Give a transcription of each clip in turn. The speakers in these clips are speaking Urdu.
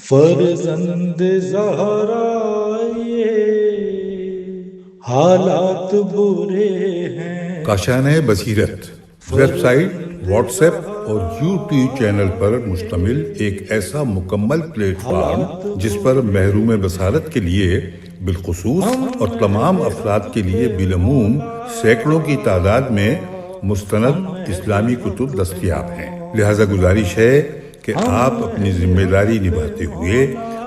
فرزند زہرا یہ حالات برے ہیں۔ کاشانۂ بصیرت ویب سائٹ، واٹس ایپ اور یوٹیوب چینل پر مشتمل ایک ایسا مکمل پلیٹ فارم جس پر محروم بصارت کے لیے بالخصوص اور تمام افراد کے لیے بالعموم سینکڑوں کی تعداد میں مستند اسلامی کتب دستیاب ہیں۔ لہذا گزارش ہے کہ آپ اپنی ذمہ داری نبھاتے ہوئے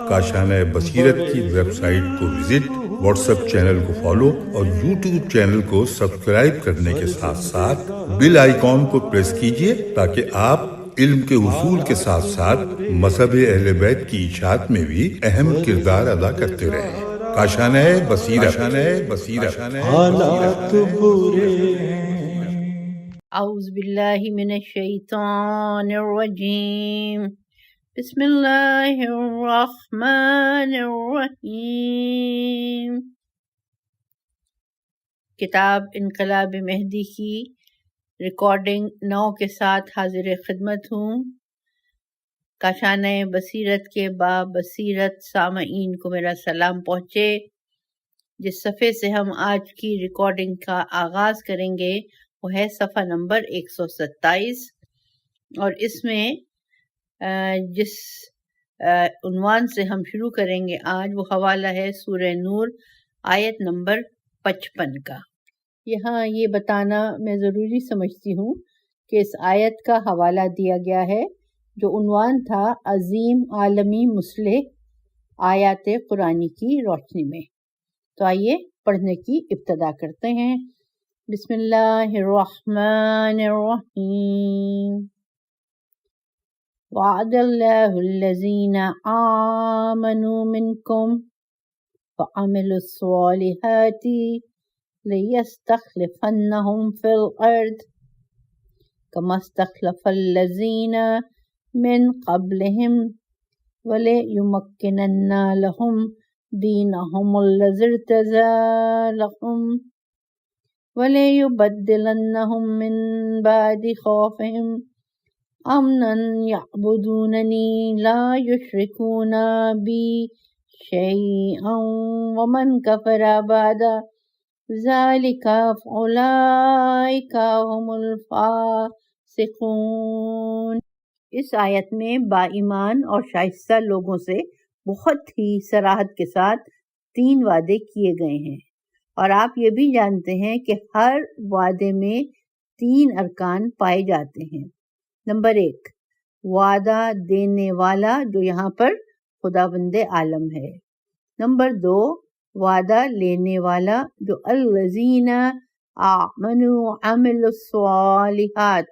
کاشانۂ بصیرت کی ویب سائٹ کو وزٹ، واٹس ایپ چینل کو فالو اور یوٹیوب چینل کو سبسکرائب کرنے کے ساتھ ساتھ بیل آئیکن کو پریس کیجئے تاکہ آپ علم کے حصول کے ساتھ ساتھ مذہب اہل بیت کی اشاعت میں بھی اہم کردار ادا کرتے رہیں۔ کاشانۂ بصیرت حالات برے ہیں۔ اعوذ باللہ من الشیطان الرجیم، بسم اللہ الرحمن الرحیم۔ کتاب انقلاب مہدی کی ریکارڈنگ 9 کے ساتھ حاضر خدمت ہوں۔ کاشانۂ بصیرت کے بصیرت سامعین کو میرا سلام پہنچے۔ جس صفحے سے ہم آج کی ریکارڈنگ کا آغاز کریں گے وہ ہے صفحہ نمبر 127، اور اس میں جس عنوان سے ہم شروع کریں گے آج وہ حوالہ ہے سورہ نور آیت نمبر 55 کا۔ یہاں یہ بتانا میں ضروری سمجھتی ہوں کہ اس آیت کا حوالہ دیا گیا ہے جو عنوان تھا عظیم عالمی مصلح آیات قرآنی کی روشنی میں۔ تو آئیے پڑھنے کی ابتدا کرتے ہیں۔ بسم اللہ الرحمن الرحیم۔ وعد اللہ الذین آمنوا منکم وعملوا الصالحات لیستخلفنہم فی الارض کما استخلف الذین من قبلہم ولیمکنن لہم دینہم الذی ارتضی لہم وَلَيُبَدِّلَنَّهُم مِّن بَعْدِ خَوْفِهِمْ أَمْنًا يَعْبُدُونَنِي لَا يُشْرِكُونَ بِي شَيْئًا وَمَنْ كَفَرَ بَعْدَ ذَلِكَ فَأُولَئِكَ هُمُ الْفَاسِقُونَ۔ اس آیت میں با ایمان اور شائستہ لوگوں سے بہت ہی صراحت کے ساتھ 3 وعدے کیے گئے ہیں، اور آپ یہ بھی جانتے ہیں کہ ہر وعدے میں 3 ارکان پائے جاتے ہیں۔ نمبر 1، وعدہ دینے والا جو یہاں پر خداوند عالم ہے۔ نمبر 2، وعدہ لینے والا جو الذین آمنوا وعملوا الصالحات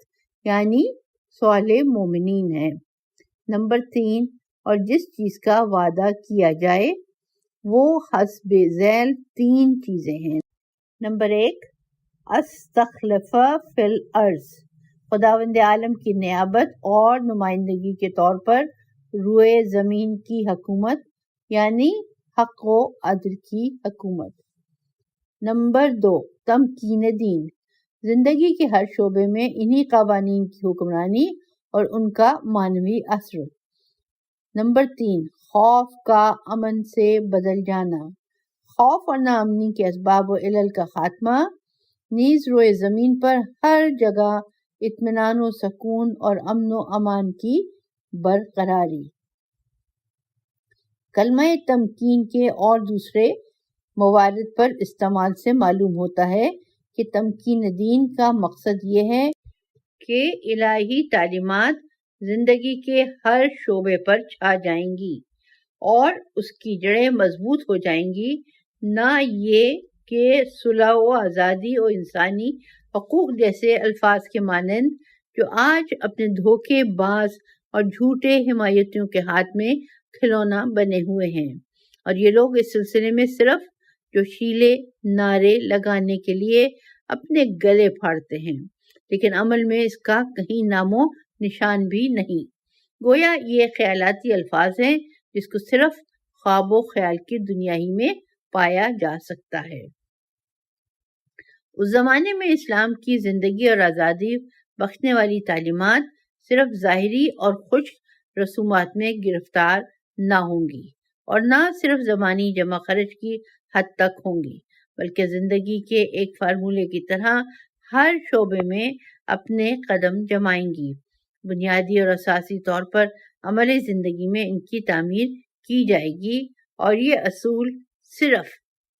یعنی صالح مومنین ہے۔ نمبر 3، اور جس چیز کا وعدہ کیا جائے وہ حسب ذیل 3 چیزیں ہیں۔ نمبر 1، استخلف فی الارض، خداوند عالم کی نیابت اور نمائندگی کے طور پر روئے زمین کی حکومت یعنی حق و عدل کی حکومت۔ نمبر 2، تمکین دین، زندگی کے ہر شعبے میں انہی قوانین کی حکمرانی اور ان کا معنوی اثر۔ نمبر 3، خوف کا امن سے بدل جانا، خوف اور ناامنی کے اسباب و علل کا خاتمہ، نیز روئے زمین پر ہر جگہ اطمینان و سکون اور امن و امان کی برقراری۔ کلمہ تمکین کے اور دوسرے موارد پر استعمال سے معلوم ہوتا ہے کہ تمکین دین کا مقصد یہ ہے کہ الہی تعلیمات زندگی کے ہر شعبے پر چھا جائیں گی اور اس کی جڑیں مضبوط ہو جائیں گی، نہ یہ کہ صلح و آزادی و انسانی حقوق جیسے الفاظ کے مانند جو آج اپنے دھوکے باز اور جھوٹے حمایتیوں کے ہاتھ میں کھلونا بنے ہوئے ہیں، اور یہ لوگ اس سلسلے میں صرف جوشیلے نعرے لگانے کے لیے اپنے گلے پھاڑتے ہیں، لیکن عمل میں اس کا کہیں نام و نشان بھی نہیں۔ گویا یہ خیالاتی الفاظ ہیں جس کو صرف خواب و خیال کی دنیا ہی میں پایا جا سکتا ہے۔ اس زمانے میں اسلام کی زندگی اور آزادی بخشنے والی تعلیمات صرف ظاہری اور خشک رسومات میں گرفتار نہ ہوں گی، اور نہ صرف زمانی جمع خرچ کی حد تک ہوں گی، بلکہ زندگی کے ایک فارمولے کی طرح ہر شعبے میں اپنے قدم جمائیں گی۔ بنیادی اور اساسی طور پر عملی زندگی میں ان کی تعمیر کی جائے گی، اور یہ اصول صرف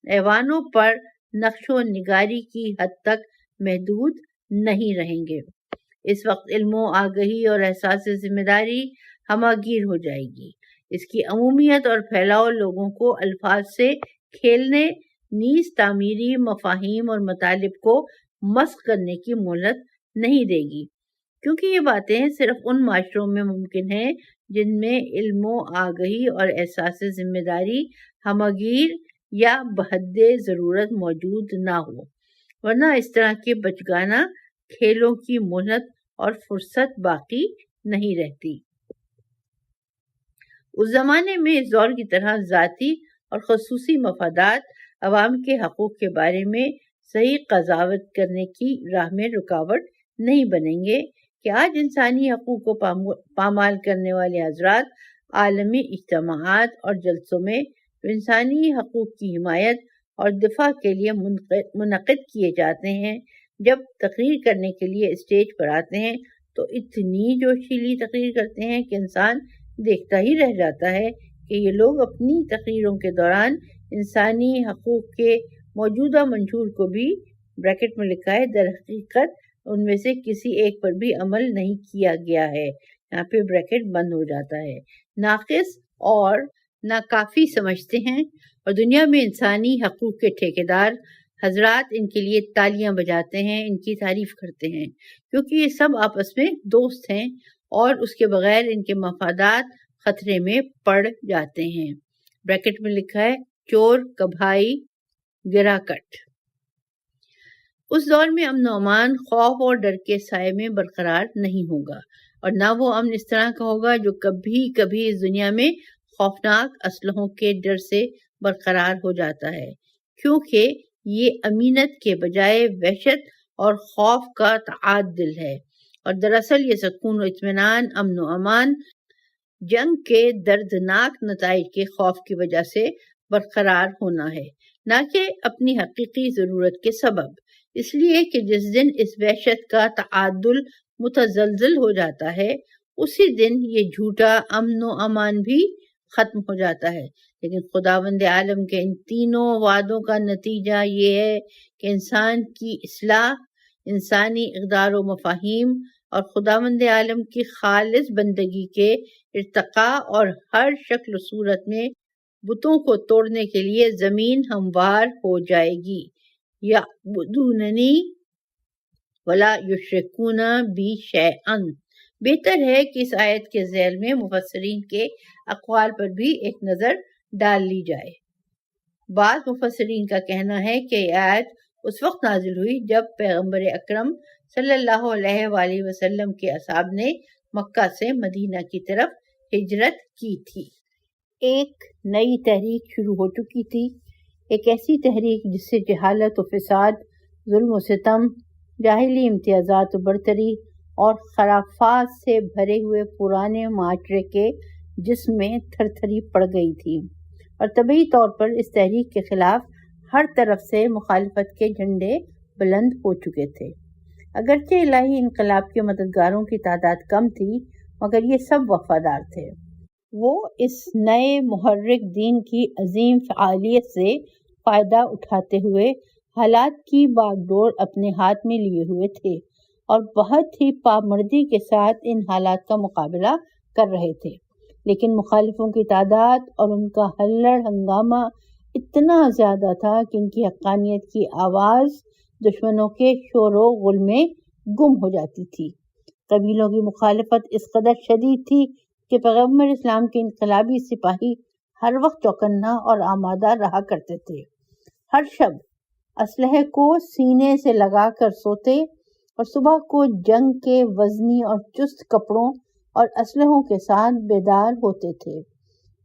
ایوانوں پر نقش و نگاری کی حد تک محدود نہیں رہیں گے۔ اس وقت علم و آگہی اور احساس ذمہ داری ہمہ گیر ہو جائے گی۔ اس کی عمومیت اور پھیلاؤ لوگوں کو الفاظ سے کھیلنے نیز تعمیری مفاہیم اور مطالب کو مسخ کرنے کی مہلت نہیں دے گی، کیونکہ یہ باتیں صرف ان معاشروں میں ممکن ہیں جن میں علم و آگہی اور احساس ذمہ داری ہمہ گیر یا بحد ضرورت موجود نہ ہو، ورنہ اس طرح کے بچگانہ کھیلوں کی مہلت اور فرصت باقی نہیں رہتی۔ اس زمانے میں اس دور کی طرح ذاتی اور خصوصی مفادات عوام کے حقوق کے بارے میں صحیح قضاوت کرنے کی راہ میں رکاوٹ نہیں بنیں گے کہ آج انسانی حقوق کو پامال کرنے والے حضرات عالمی اجتماعات اور جلسوں میں جو انسانی حقوق کی حمایت اور دفاع کے لیے منعقد کیے جاتے ہیں، جب تقریر کرنے کے لیے اسٹیج پر آتے ہیں تو اتنی جوشیلی تقریر کرتے ہیں کہ انسان دیکھتا ہی رہ جاتا ہے کہ یہ لوگ اپنی تقریروں کے دوران انسانی حقوق کے موجودہ منشور کو بھی بریکٹ میں لکھا ہے در حقیقت ان میں سے کسی ایک پر بھی عمل نہیں کیا گیا ہے، یہاں پہ بریکٹ بند ہو جاتا ہے، ناقص اور ناکافی سمجھتے ہیں، اور دنیا میں انسانی حقوق کے ٹھیکیدار حضرات ان کے لیے تالیاں بجاتے ہیں، ان کی تعریف کرتے ہیں، کیونکہ یہ سب آپس میں دوست ہیں اور اس کے بغیر ان کے مفادات خطرے میں پڑ جاتے ہیں۔ بریکٹ میں لکھا ہے چور کبھائی گرا کٹ۔ اس دور میں امن و امان خوف اور ڈر کے سائے میں برقرار نہیں ہوگا، اور نہ وہ امن اس طرح کا ہوگا جو کبھی کبھی اس دنیا میں خوفناک اسلحوں کے ڈر سے برقرار ہو جاتا ہے، کیونکہ یہ امینت کے بجائے وحشت اور خوف کا تعادل ہے، اور دراصل یہ سکون و اطمینان، امن و امان جنگ کے دردناک نتائج کے خوف کی وجہ سے برقرار ہونا ہے، نہ کہ اپنی حقیقی ضرورت کے سبب، اس لیے کہ جس دن اس وحشت کا تعادل متزلزل ہو جاتا ہے اسی دن یہ جھوٹا امن و امان بھی ختم ہو جاتا ہے۔ لیکن خداوند عالم کے ان تینوں وعدوں کا نتیجہ یہ ہے کہ انسان کی اصلاح، انسانی اقدار و مفاہیم اور خداوند عالم کی خالص بندگی کے ارتقاء اور ہر شکل و صورت میں بتوں کو توڑنے کے لیے زمین ہموار ہو جائے گی۔ یعبدوننی ولا یشرکون بی شیئا۔ بہتر ہے کہ اس آیت کے ذیل میں مفسرین کے اقوال پر بھی ایک نظر ڈال لی جائے۔ بعض مفسرین کا کہنا ہے کہ یہ آیت اس وقت نازل ہوئی جب پیغمبر اکرم صلی اللہ علیہ وآلہ وسلم کے اصحاب نے مکہ سے مدینہ کی طرف ہجرت کی تھی۔ ایک نئی تحریک شروع ہو چکی تھی، ایک ایسی تحریک جس سے جہالت و فساد، ظلم و ستم، جاہلی امتیازات و برتری اور خرافات سے بھرے ہوئے پرانے معاشرے کے جسم میں تھر تھری پڑ گئی تھی، اور طبعی طور پر اس تحریک کے خلاف ہر طرف سے مخالفت کے جھنڈے بلند ہو چکے تھے۔ اگرچہ الہی انقلاب کے مددگاروں کی تعداد کم تھی، مگر یہ سب وفادار تھے۔ وہ اس نئے محرک دین کی عظیم فعالیت سے فائدہ اٹھاتے ہوئے حالات کی باغ ڈور اپنے ہاتھ میں لیے ہوئے تھے، اور بہت ہی پامردی کے ساتھ ان حالات کا مقابلہ کر رہے تھے، لیکن مخالفوں کی تعداد اور ان کا ہلڑ ہنگامہ اتنا زیادہ تھا کہ ان کی حقانیت کی آواز دشمنوں کے شور و غل میں گم ہو جاتی تھی۔ قبیلوں کی مخالفت اس قدر شدید تھی کہ پیغمبر اسلام کے انقلابی سپاہی ہر وقت چوکنا اور آمادہ رہا کرتے تھے۔ ہر شب اسلحے کو سینے سے لگا کر سوتے اور صبح کو جنگ کے وزنی اور چست کپڑوں اور اسلحوں کے ساتھ بیدار ہوتے تھے۔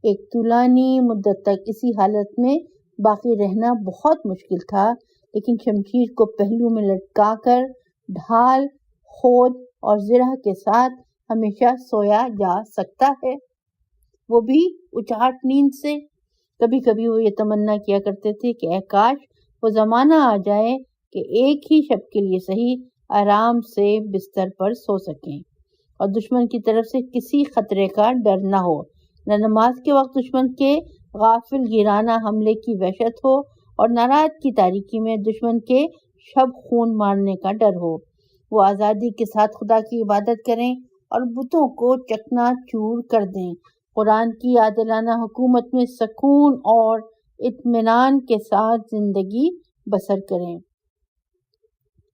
ایک طولانی مدت تک اسی حالت میں باقی رہنا بہت مشکل تھا، لیکن شمشیر کو پہلو میں لٹکا کر ڈھال، خود اور زرہ کے ساتھ ہمیشہ سویا جا سکتا ہے۔ وہ بھی اچاٹ نیند سے۔ کبھی کبھی وہ یہ تمنا کیا کرتے تھے کہ اے کاش وہ زمانہ آ جائے کہ ایک ہی شب کے لیے صحیح آرام سے بستر پر سو سکیں اور دشمن کی طرف سے کسی خطرے کا ڈر نہ ہو، نہ نماز کے وقت دشمن کے غافل گیرانہ حملے کی وحشت ہو اور نہ رات کی تاریکی میں دشمن کے شب خون مارنے کا ڈر ہو۔ وہ آزادی کے ساتھ خدا کی عبادت کریں اور بتوں کو چکنا چور کر دیں، قرآن کی عادلانہ حکومت میں سکون اور اطمینان کے ساتھ زندگی بسر کریں۔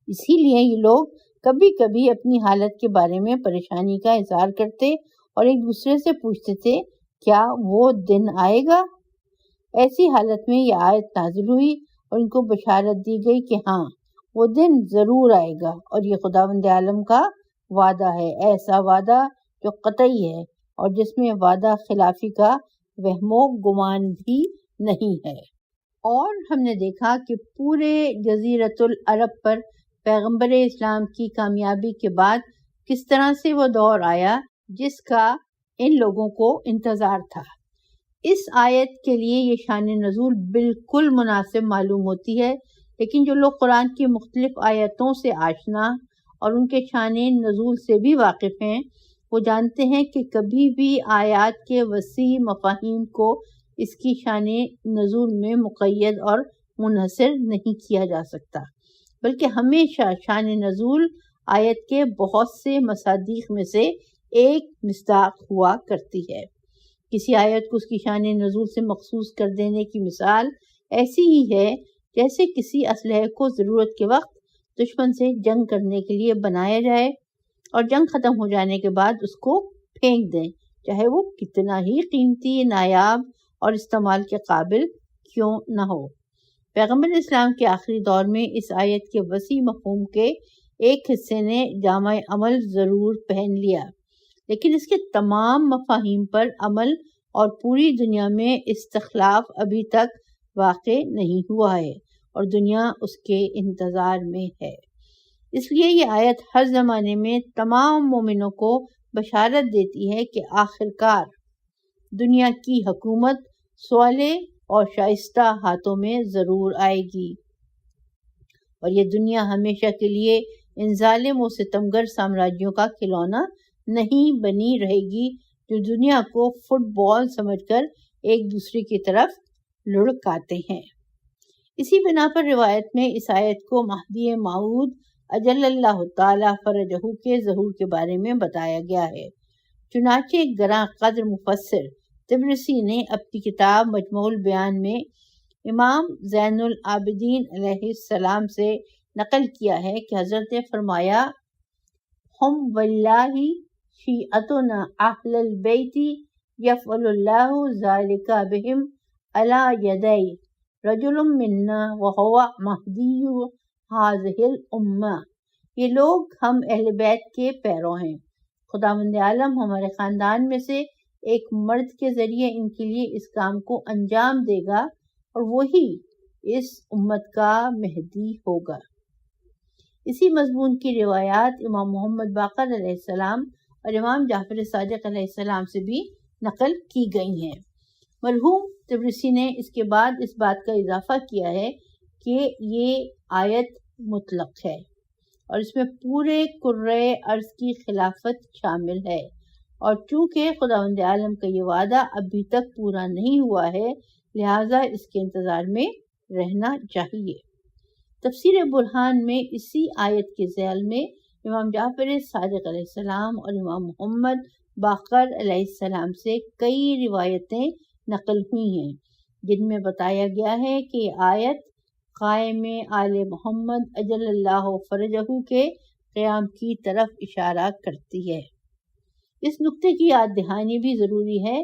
اسی لیے یہ لوگ کبھی کبھی اپنی حالت کے بارے میں پریشانی کا اظہار کرتے اور ایک دوسرے سے پوچھتے تھے کیا وہ دن آئے گا؟ ایسی حالت میں یہ آیت نازل ہوئی اور ان کو بشارت دی گئی کہ ہاں وہ دن ضرور آئے گا، اور یہ خداوند عالم کا وعدہ ہے، ایسا وعدہ جو قطعی ہے اور جس میں وعدہ خلافی کا وہم و گمان بھی نہیں ہے۔ اور ہم نے دیکھا کہ پورے جزیرۃ العرب پر پیغمبر اسلام کی کامیابی کے بعد کس طرح سے وہ دور آیا جس کا ان لوگوں کو انتظار تھا۔ اس آیت کے لیے یہ شان نزول بالکل مناسب معلوم ہوتی ہے، لیکن جو لوگ قرآن کی مختلف آیتوں سے آشنا اور ان کے شان نزول سے بھی واقف ہیں، وہ جانتے ہیں کہ کبھی بھی آیات کے وسیع مفاہیم کو اس کی شان نزول میں مقید اور منحصر نہیں کیا جا سکتا، بلکہ ہمیشہ شان نزول آیت کے بہت سے مصادیق میں سے ایک مصداق ہوا کرتی ہے۔ کسی آیت کو اس کی شان نزول سے مخصوص کر دینے کی مثال ایسی ہی ہے جیسے کسی اسلحے کو ضرورت کے وقت دشمن سے جنگ کرنے کے لیے بنایا جائے اور جنگ ختم ہو جانے کے بعد اس کو پھینک دیں، چاہے وہ کتنا ہی قیمتی، نایاب اور استعمال کے قابل کیوں نہ ہو۔ پیغمبر اسلام کے آخری دور میں اس آیت کے وسیع مفہوم کے ایک حصے نے جامع عمل ضرور پہن لیا، لیکن اس کے تمام مفاہیم پر عمل اور پوری دنیا میں استخلاف ابھی تک واقع نہیں ہوا ہے اور دنیا اس کے انتظار میں ہے۔ اس لیے یہ آیت ہر زمانے میں تمام مومنوں کو بشارت دیتی ہے کہ آخرکار دنیا کی حکومت صالح اور شائستہ ہاتھوں میں ضرور آئے گی، اور یہ دنیا ہمیشہ کے لیے ان ظالم و ستمگر سامراجیوں کا کھلونا نہیں بنی رہے گی جو دنیا کو فٹ بال سمجھ کر ایک دوسرے کی طرف لڑکاتے ہیں۔ اسی بنا پر روایت میں اس آیت کو مہدی موعود اجل اللہ تعالی فرجہ کے ظہور کے بارے میں بتایا گیا ہے۔ چنانچہ گراں قدر مفسر طبرسی نے اپنی کتاب مجموع البیان میں امام زین العابدین علیہ السلام سے نقل کیا ہے کہ حضرت نے فرمایا، ہم واللہ شیعتنا اہل البیت یفعل اللہ ذالک بہم علی یدی رجل منا وہو مہدی ہذہ الامہ۔ یہ لوگ ہم اہل بیت کے پیرو ہیں، خداوند عالم ہمارے خاندان میں سے ایک مرد کے ذریعے ان کے لیے اس کام کو انجام دے گا اور وہی اس امت کا مہدی ہوگا۔ اسی مضمون کی روایات امام محمد باقر علیہ السلام اور امام جعفر صادق علیہ السلام سے بھی نقل کی گئی ہیں۔ مرحوم طبرسی نے اس کے بعد اس بات کا اضافہ کیا ہے کہ یہ آیت مطلق ہے اور اس میں پورے کرۂ ارض کی خلافت شامل ہے، اور چونکہ خداوند عالم کا یہ وعدہ ابھی تک پورا نہیں ہوا ہے، لہٰذا اس کے انتظار میں رہنا چاہیے۔ تفسیر برہان میں اسی آیت کے ذیل میں امام جعفر صادق علیہ السلام اور امام محمد باقر علیہ السلام سے کئی روایتیں نقل ہوئی ہیں جن میں بتایا گیا ہے کہ یہ آیت قائم آل محمد اجل اللہ فرجہ کے قیام کی طرف اشارہ کرتی ہے۔ اس نقطے کی یاد دہانی بھی ضروری ہے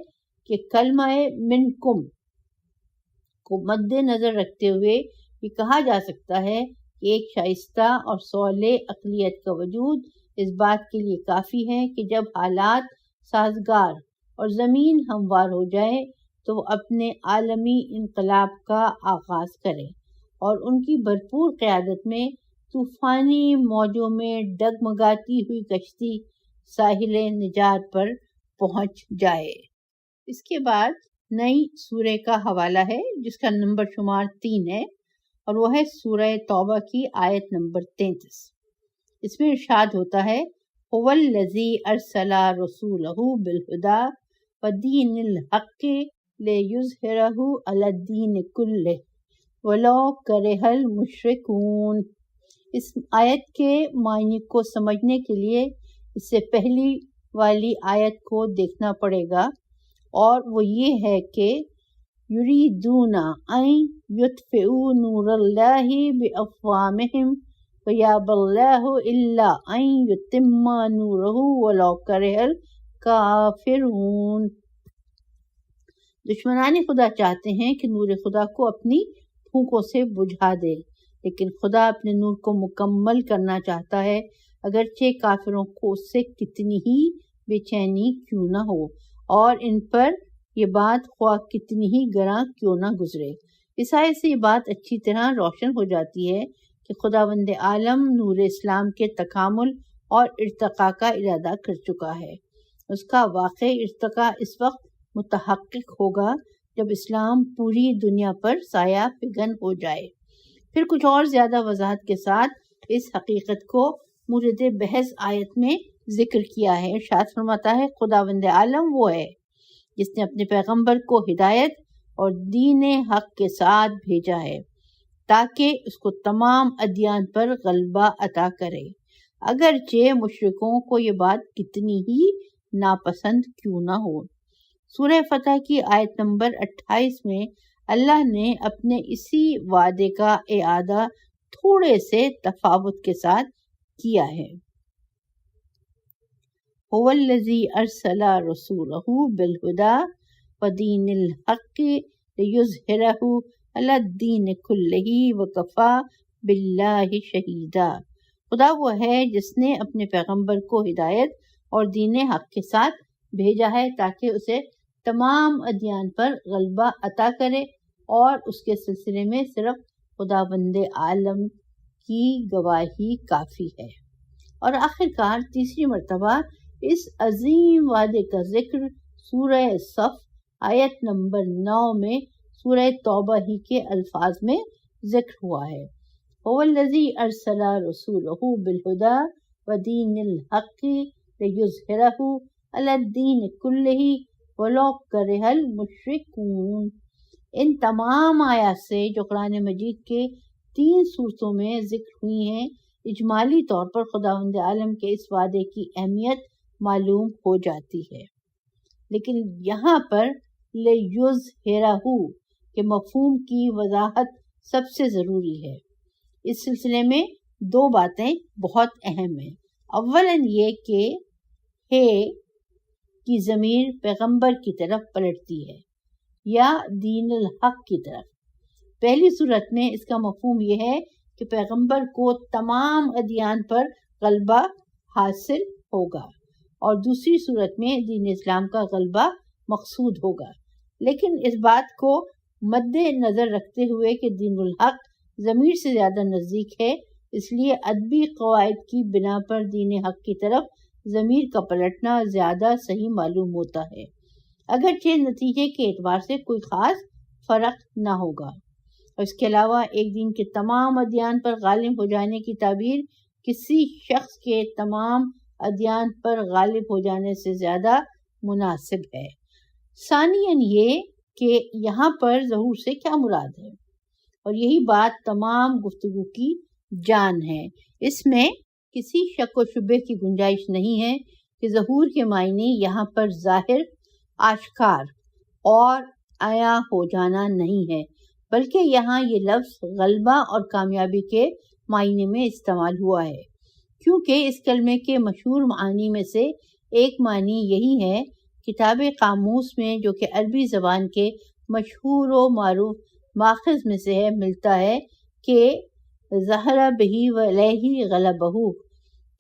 کہ کلمہ منکم کو مد نظر رکھتے ہوئے یہ کہا جا سکتا ہے کہ ایک شائستہ اور صالح اقلیت کا وجود اس بات کے لیے کافی ہے کہ جب حالات سازگار اور زمین ہموار ہو جائے تو وہ اپنے عالمی انقلاب کا آغاز کریں اور ان کی بھرپور قیادت میں طوفانی موجوں میں ڈگمگاتی ہوئی کشتی ساحل نجات پر پہنچ جائے۔ اس کے بعد نئی سورہ کا حوالہ ہے جس کا نمبر شمار 3 ہے، اور وہ ہے سورہ توبہ کی آیت نمبر 33۔ اس میں ارشاد ہوتا ہے هو الذی ارسل رسولہ بالہدی ودین الحق لیظہرہ علی الدین کلہ ولو کرہ المشرکون۔ اس آیت کے معنی کو سمجھنے کے لیے اس سے پہلی والی آیت کو دیکھنا پڑے گا، اور وہ یہ ہے کہ یریدون ان یطفئوا نور اللہ بافواہہم ویابی اللہ الا ان یتم نورہ ولو کرہ الکافرون۔ دشمنان خدا چاہتے ہیں کہ نور خدا کو اپنی پھونکوں سے بجھا دے، لیکن خدا اپنے نور کو مکمل کرنا چاہتا ہے، اگرچہ کافروں کو اس سے کتنی ہی بے چینی کیوں نہ ہو، اور ان پر یہ بات خواہ کتنی ہی گراں کیوں نہ گزرے۔ اس آیت سے یہ بات اچھی طرح روشن ہو جاتی ہے کہ خداوند عالم نور اسلام کے تکامل اور ارتقاء کا ارادہ کر چکا ہے۔ اس کا واقع ارتقاء اس وقت متحقق ہوگا جب اسلام پوری دنیا پر سایہ فگن ہو جائے۔ پھر کچھ اور زیادہ وضاحت کے ساتھ اس حقیقت کو مورد بحث آیت میں ذکر کیا ہے۔ ارشاد فرماتا ہے خداوند عالم وہ ہے جس نے اپنے پیغمبر کو ہدایت اور دین حق کے ساتھ بھیجا ہے تاکہ اس کو تمام ادیان پر غلبہ عطا کرے، اگرچہ مشرکوں کو یہ بات کتنی ہی ناپسند کیوں نہ ہو۔ سورہ فتح کی آیت نمبر 28 میں اللہ نے اپنے اسی وعدے کا اعادہ تھوڑے سے تفاوت کے ساتھ کیا ہے۔ هو الذی ارسل رسولہ بالہدی ودین الحق لیظہرہ علی الدین کلہ وکفی باللہ شہیدا۔ خدا وہ ہے جس نے اپنے پیغمبر کو ہدایت اور دین حق کے ساتھ بھیجا ہے تاکہ اسے تمام ادیان پر غلبہ عطا کرے، اور اس کے سلسلے میں صرف خداوند عالم کی گواہی کافی ہے۔ اور آخرکار تیسری مرتبہ اس عظیم وعدے کا ذکر سورہ صف آیت نمبر 9 میں سورہ توبہ ہی کے الفاظ میں ذکر ہوا ہے۔ هو الذی ارسل رسولہ بالہدی ودین الحق لیظہرہ علی الدین کلہ ولو کرہ المشرکون۔ ان تمام آیات سے جو قرآن مجید کے 3 صورتوں میں ذکر ہوئی ہیں، اجمالی طور پر خداوند عالم کے اس وعدے کی اہمیت معلوم ہو جاتی ہے۔ لیکن یہاں پر لیظہرہ کے مفہوم کی وضاحت سب سے ضروری ہے۔ اس سلسلے میں 2 باتیں بہت اہم ہیں۔ اولاً یہ کہ ہے کی ضمیر پیغمبر کی طرف پلٹتی ہے یا دین الحق کی طرف۔ پہلی صورت میں اس کا مفہوم یہ ہے کہ پیغمبر کو تمام ادیان پر غلبہ حاصل ہوگا، اور دوسری صورت میں دین اسلام کا غلبہ مقصود ہوگا۔ لیکن اس بات کو مد نظر رکھتے ہوئے کہ دین الحق ضمیر سے زیادہ نزدیک ہے، اس لیے ادبی قواعد کی بنا پر دین حق کی طرف ضمیر کا پلٹنا زیادہ صحیح معلوم ہوتا ہے، اگرچہ نتیجے کے اعتبار سے کوئی خاص فرق نہ ہوگا۔ اور اس کے علاوہ ایک دین کے تمام ادیان پر غالب ہو جانے کی تعبیر کسی شخص کے تمام ادیان پر غالب ہو جانے سے زیادہ مناسب ہے۔ ثانیاً یہ کہ یہاں پر ظہور سے کیا مراد ہے، اور یہی بات تمام گفتگو کی جان ہے۔ اس میں کسی شک و شبے کی گنجائش نہیں ہے کہ ظہور کے معنی یہاں پر ظاہر، آشکار اور عیاں ہو جانا نہیں ہے، بلکہ یہاں یہ لفظ غلبہ اور کامیابی کے معنی میں استعمال ہوا ہے، کیونکہ اس کلمے کے مشہور معانی میں سے ایک معنی یہی ہے۔ کتاب قاموس میں جو کہ عربی زبان کے مشہور و معروف ماخذ میں سے ہے ملتا ہے کہ ظہر بہی و علیہ غلبہ۔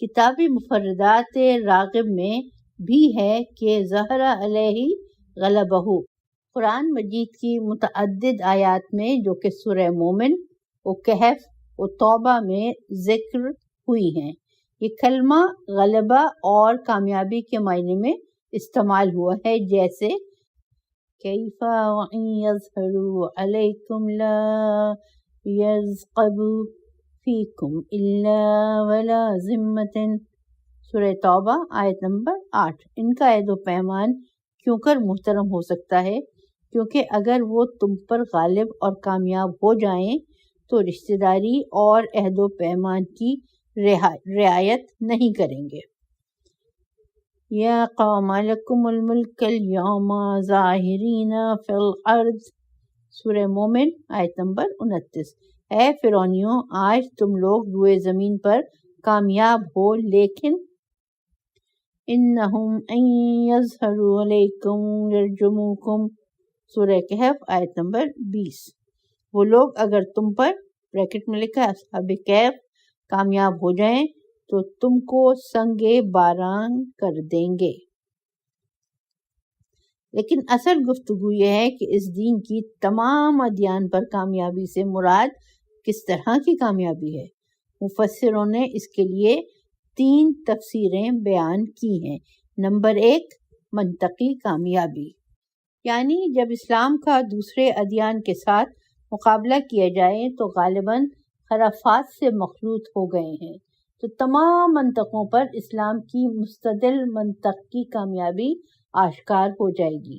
کتاب مفردات راغب میں بھی ہے کہ ظہر علیہ غلبہ۔ قرآن مجید کی متعدد آیات میں جو کہ سورہ مومن و کہف و توبہ میں ذکر ہوئی ہیں، یہ کلمہ غلبہ اور کامیابی کے معنی میں استعمال ہوا ہے، جیسے كيف وإن يظهروا عليكم لا يرقبوا فيكم إلا ولا ذمة. سورہ توبہ آیت نمبر 8. ان کا عہد و پیمان کیوں کر محترم ہو سکتا ہے؟ کیونکہ اگر وہ تم پر غالب اور کامیاب ہو جائیں تو رشتہ داری اور عہد و پیمان کی رعایت نہیں کریں گے. یا قوم لکم الملک اليوم ظاہرین فی الارض. سورہ مومن آیت نمبر 29. اے فرعونیوں، آج تم لوگ روئے زمین پر کامیاب ہو، لیکن انہم ان یظہروا علیکم یرجموکم. سورہ کہف آیت نمبر 20. وہ لوگ اگر تم پر بریکٹ میں لکھا اصحاب کہف کامیاب ہو جائیں تو تم کو سنگے باران کر دیں گے. لیکن اصل گفتگو یہ ہے کہ اس دین کی تمام ادیان پر کامیابی سے مراد کس طرح کی کامیابی ہے. مفسروں نے اس کے لیے 3 تفسیریں بیان کی ہیں. نمبر 1، منطقی کامیابی، یعنی جب اسلام کا دوسرے ادیان کے ساتھ مقابلہ کیا جائے تو غالباً خرافات سے مخلوط ہو گئے ہیں، تو تمام منطقوں پر اسلام کی مستدل منطق کی کامیابی آشکار ہو جائے گی.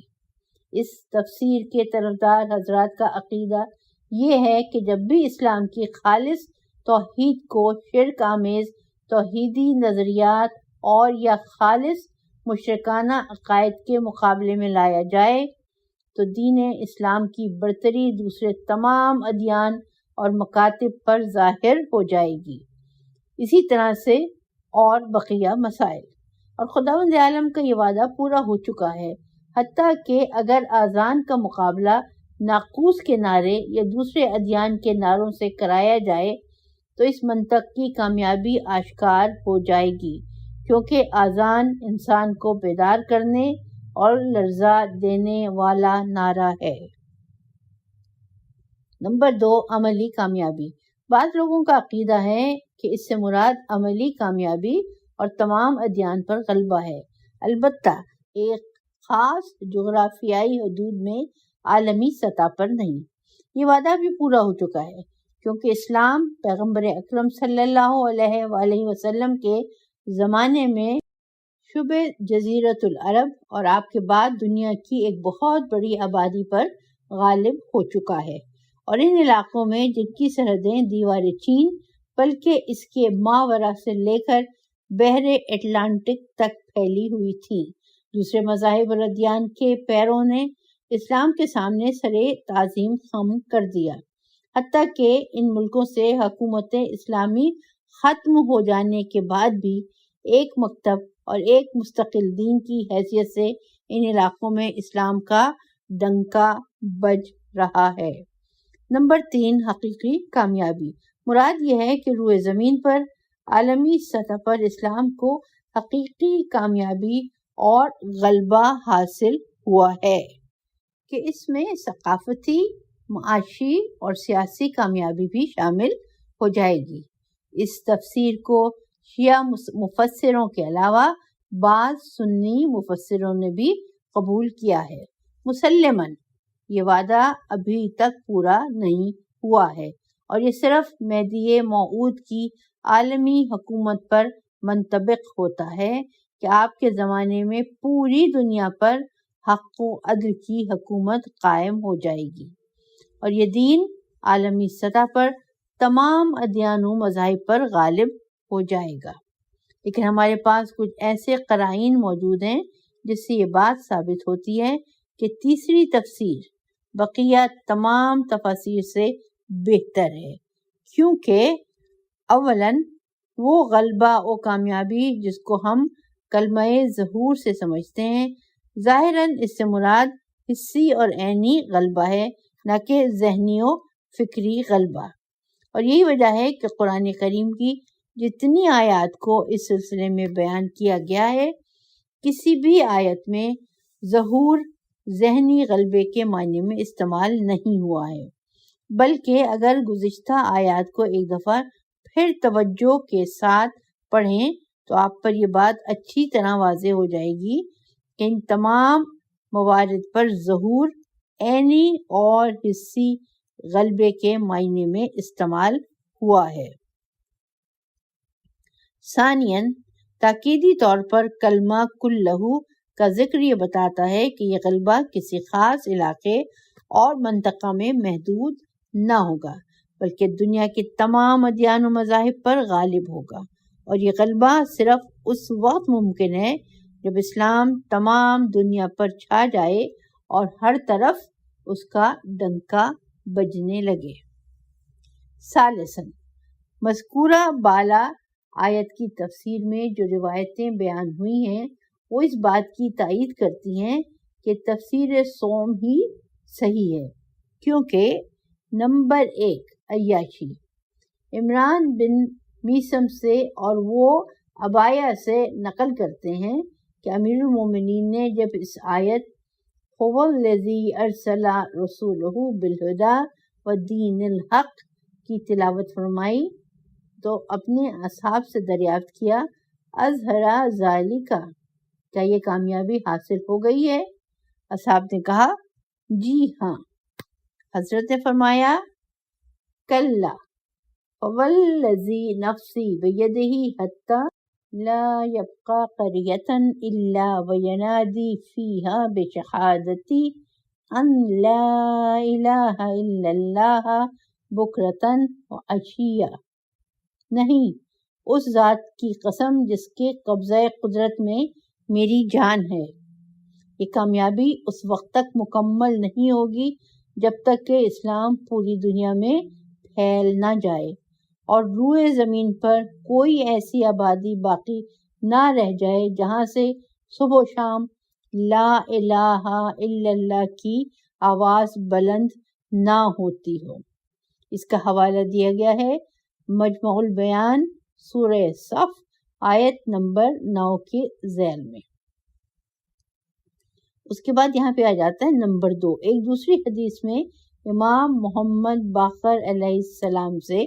اس تفسیر کے طرفدار حضرات کا عقیدہ یہ ہے کہ جب بھی اسلام کی خالص توحید کو شرک آمیز توحیدی نظریات اور یا خالص مشرکانہ عقائد کے مقابلے میں لایا جائے تو دین اسلام کی برتری دوسرے تمام ادیان اور مکاتب پر ظاہر ہو جائے گی. اسی طرح سے اور بقیہ مسائل. اور خداوند عالم کا یہ وعدہ پورا ہو چکا ہے، حتیٰ کہ اگر آذان کا مقابلہ ناقوس کے نعرے یا دوسرے ادیان کے نعروں سے کرایا جائے تو اس منطق کی کامیابی آشکار ہو جائے گی، کیونکہ آذان انسان کو بیدار کرنے اور لرزا دینے والا نعرہ ہے. نمبر 2، عملی کامیابی. بعض لوگوں کا عقیدہ ہے کہ اس سے مراد عملی کامیابی اور تمام ادیان پر غلبہ ہے، البتہ ایک خاص جغرافیائی حدود میں عالمی سطح پر نہیں. یہ وعدہ بھی پورا ہو چکا ہے، کیونکہ اسلام پیغمبر اکرم صلی اللہ علیہ وآلہ وسلم کے زمانے میں شبہ جزیرۃ العرب اور آپ کے بعد دنیا کی ایک بہت بڑی آبادی پر غالب ہو چکا ہے، اور ان علاقوں میں جن کی سرحدیں دیوار چین بلکہ اس کے ماورا سے لے کر بحر اٹلانٹک تک پھیلی ہوئی تھیں. دوسرے مذاہب اور ادیان کے پیروں نے اسلام کے سامنے سرے تعظیم خم کر دیا، حتیٰ کہ ان ملکوں سے حکومت اسلامی ختم ہو جانے کے بعد بھی ایک مکتب اور ایک مستقل دین کی حیثیت سے ان علاقوں میں اسلام کا ڈنکا بج رہا ہے. نمبر 3، حقیقی کامیابی. مراد یہ ہے کہ روئے زمین پر عالمی سطح پر اسلام کو حقیقی کامیابی اور غلبہ حاصل ہوا ہے کہ اس میں ثقافتی، معاشی اور سیاسی کامیابی بھی شامل ہو جائے گی. اس تفسیر کو شیعہ مفسروں کے علاوہ بعض سنی مفسروں نے بھی قبول کیا ہے. مسلماً یہ وعدہ ابھی تک پورا نہیں ہوا ہے اور یہ صرف مہدی موعود کی عالمی حکومت پر منطبق ہوتا ہے کہ آپ کے زمانے میں پوری دنیا پر حق و عدل کی حکومت قائم ہو جائے گی اور یہ دین عالمی سطح پر تمام ادیان و مذاہب پر غالب ہو جائے گا. لیکن ہمارے پاس کچھ ایسے قرائن موجود ہیں جس سے یہ بات ثابت ہوتی ہے کہ تیسری تفسیر بقیہ تمام تفاسیر سے بہتر ہے، کیونکہ اولاً وہ غلبہ و کامیابی جس کو ہم کلمہ ظہور سے سمجھتے ہیں، ظاہراً اس سے مراد حسی اور عینی غلبہ ہے، نہ کہ ذہنی و فکری غلبہ. اور یہی وجہ ہے کہ قرآن کریم کی جتنی آیات کو اس سلسلے میں بیان کیا گیا ہے، کسی بھی آیت میں ظہور ذہنی غلبے کے معنی میں استعمال نہیں ہوا ہے، بلکہ اگر گزشتہ آیات کو ایک دفعہ پھر توجہ کے ساتھ پڑھیں تو آپ پر یہ بات اچھی طرح واضح ہو جائے گی کہ ان تمام موارد پر ظہور عینی اور حصی غلبے کے معنی میں استعمال ہوا ہے۔ ثانیاً، تاکیدی طور پر کلمہ کلہ کا ذکر یہ بتاتا ہے کہ یہ غلبہ کسی خاص علاقے اور منطقہ میں محدود نہ ہوگا، بلکہ دنیا کے تمام ادیان و مذاہب پر غالب ہوگا، اور یہ غلبہ صرف اس وقت ممکن ہے جب اسلام تمام دنیا پر چھا جائے اور ہر طرف اس کا ڈنکا بجنے لگے۔ ثالثاً، مذکورہ بالا آیت کی تفسیر میں جو روایتیں بیان ہوئی ہیں وہ اس بات کی تائید کرتی ہیں کہ تفسیر صوم ہی صحیح ہے، کیونکہ نمبر 1 عیاشی عمران بن میسم سے اور وہ ابایا سے نقل کرتے ہیں کہ امیر المومنین نے جب اس آیت هو الذی ارسل رسولہ بالہدی ودین الحق کی تلاوت فرمائی تو اپنے اصحاب سے دریافت کیا اظہرا ذالک، کیا یہ کامیابی حاصل ہو گئی ہے؟ اصحاب نے کہا جی ہاں۔ حضرت نے فرمایا کلا فوالذی نفسی بیدہ حتی لا یبقى قریۃ الا وینادی فیہا بشہادتی ان لا الہ الا اللہ بکرۃ وعشیہ، نہیں، اس ذات کی قسم جس کے قبضہ قدرت میں میری جان ہے، یہ کامیابی اس وقت تک مکمل نہیں ہوگی جب تک کہ اسلام پوری دنیا میں پھیل نہ جائے اور روئے زمین پر کوئی ایسی آبادی باقی نہ رہ جائے جہاں سے صبح و شام لا الہ الا اللہ کی آواز بلند نہ ہوتی ہو۔ اس کا حوالہ دیا گیا ہے مجمع البیان سورہ صف آیت نمبر 9 کے ذیل میں۔ اس کے بعد یہاں پہ آ جاتا ہے نمبر 2، ایک دوسری حدیث میں امام محمد باقر علیہ السلام سے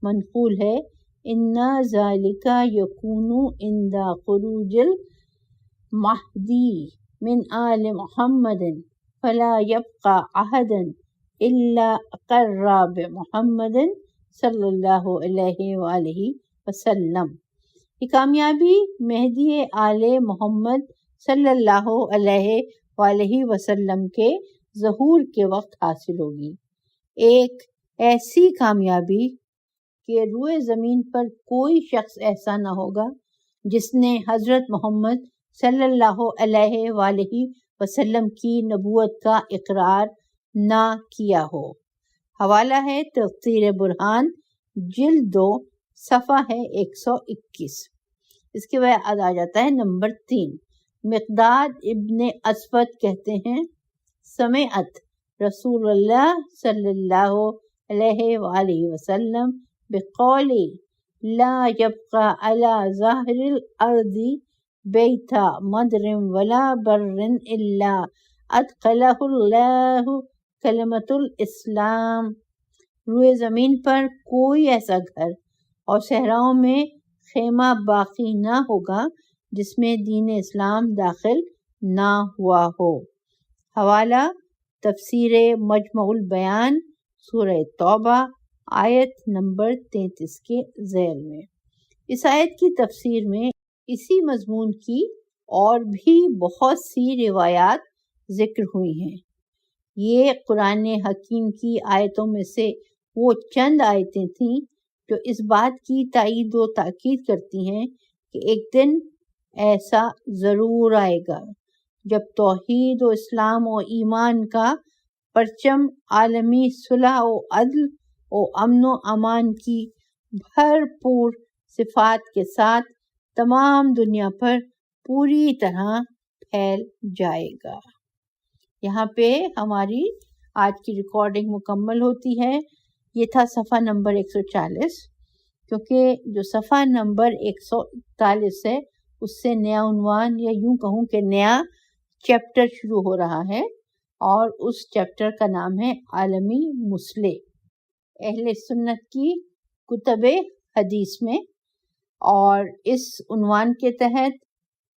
منقول ہے اِنَّ ذَلِكَ يَكُونُ عِنْدَ خُرُوجِ الْمَهْدِي مِنْ آلِ مُحَمَّدٍ فَلَا يَبْقَى أَحَدٌ إِلَّا أَقَرَّ بِمُحَمَّدٍ صلی اللہ علیہ وآلہ وسلم۔ یہ کامیابی مہدی آل محمد صلی اللہ علیہ وآلہ وسلم کے ظہور کے وقت حاصل ہوگی، ایک ایسی کامیابی کہ روئے زمین پر کوئی شخص ایسا نہ ہوگا جس نے حضرت محمد صلی اللہ علیہ وآلہ وسلم کی نبوت کا اقرار نہ کیا ہو۔ حوالہ ہے تفسیر برہان جلد 2 صفحہ ہے 121۔ اس کے بعد آ جاتا ہے نمبر 3، مقداد ابن اسود کہتے ہیں سمعت رسول اللہ صلی اللہ علیہ وآلہ وسلم بقول لا يبقى على ظاہر الارض بیت مدر ولا بر الا ادخلہ اللہ کلمۃ الاسلام، روئے زمین پر کوئی ایسا گھر اور صحراؤں میں خیمہ باقی نہ ہوگا جس میں دین اسلام داخل نہ ہوا ہو۔ حوالہ تفسیر مجمع البیان سورہ توبہ آیت نمبر 33 کے ذیل میں۔ اس آیت کی تفسیر میں اسی مضمون کی اور بھی بہت سی روایات ذکر ہوئی ہیں۔ یہ قرآن حکیم کی آیتوں میں سے وہ چند آیتیں تھیں جو اس بات کی تائید و تاکید کرتی ہیں کہ ایک دن ایسا ضرور آئے گا جب توحید و اسلام و ایمان کا پرچم عالمی صلح و عدل و امن و امان کی بھرپور صفات کے ساتھ تمام دنیا پر پوری طرح پھیل جائے گا۔ یہاں پہ ہماری آج کی ریکارڈنگ مکمل ہوتی ہے۔ یہ تھا صفحہ نمبر 140، کیونکہ جو صفحہ نمبر 141 ہے اس سے نیا عنوان یا یوں کہوں کہ نیا چیپٹر شروع ہو رہا ہے، اور اس چیپٹر کا نام ہے عالمی مصلح اہل سنت کی کتب حدیث میں، اور اس عنوان کے تحت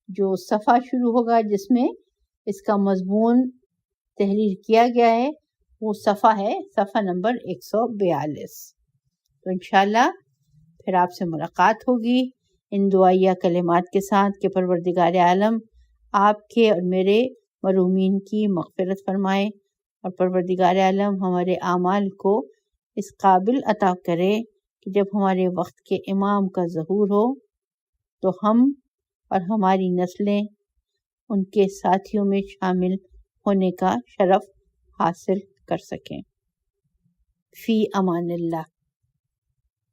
جو صفحہ شروع ہوگا جس میں اس کا مضمون تحریر کیا گیا ہے وہ صفحہ ہے صفحہ نمبر 142۔ تو انشاءاللہ پھر آپ سے ملاقات ہوگی ان دعائیہ کلمات کے ساتھ کہ پروردگار عالم آپ کے اور میرے مرحومین کی مغفرت فرمائے، اور پروردگار عالم ہمارے اعمال کو اس قابل عطا کرے کہ جب ہمارے وقت کے امام کا ظہور ہو تو ہم اور ہماری نسلیں ان کے ساتھیوں میں شامل ہونے کا شرف حاصل کر سکیں۔ فی امان اللہ۔